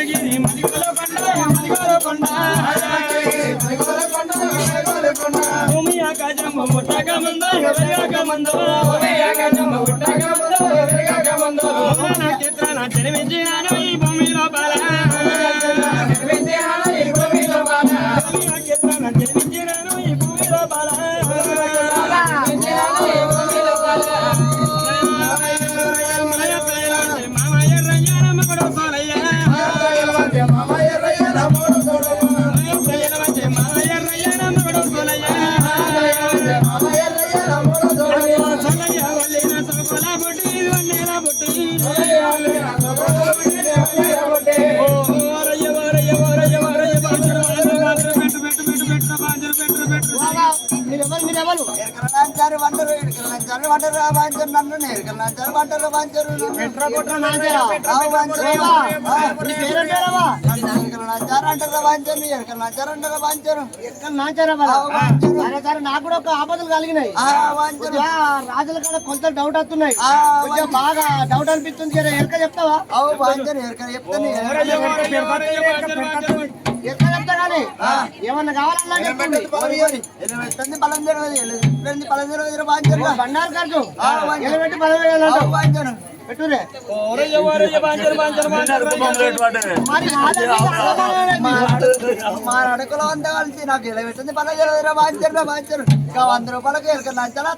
మందగిరి మదిగోల కొండ భూమి ఆకాశం ముట్టగా మందో ఎవరిగా మందో నక్షత్రాల జన్మించినాను ఈ భూమి లోపల నక్షత్రాల జన్మించినాను ఈ భూమి లోపల నాకు కూడా ఒక ఆపదలు కలిగినాయి రాజుల కాడ కొంత డౌట్ వస్తున్నాయి బాగా డౌట్ అనిపిస్తుంది కదా ఎరక చెప్తావా ఎట్లా చెప్తా కానీ ఏమన్నా కావాలన్నా చెప్పండి బండారు ఖర్చు ఎలిపెట్టి 10,000 పెట్టురే మా అడుగులో అంతా కలిసి నాకు ఇలా పెట్టింది 10,000 బాంచరు 100 రూపాయలకి ఎరకన్నా చాలా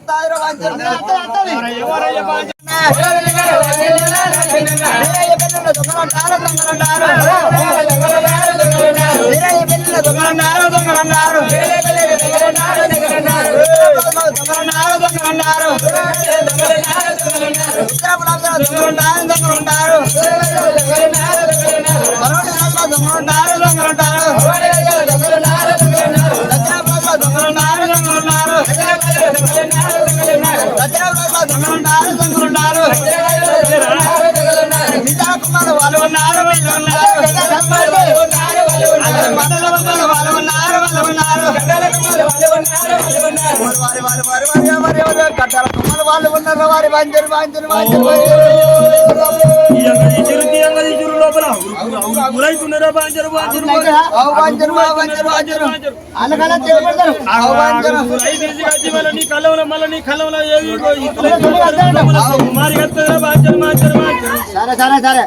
వాళ్ళు ఉన్నారు వారి బాంచరు సరే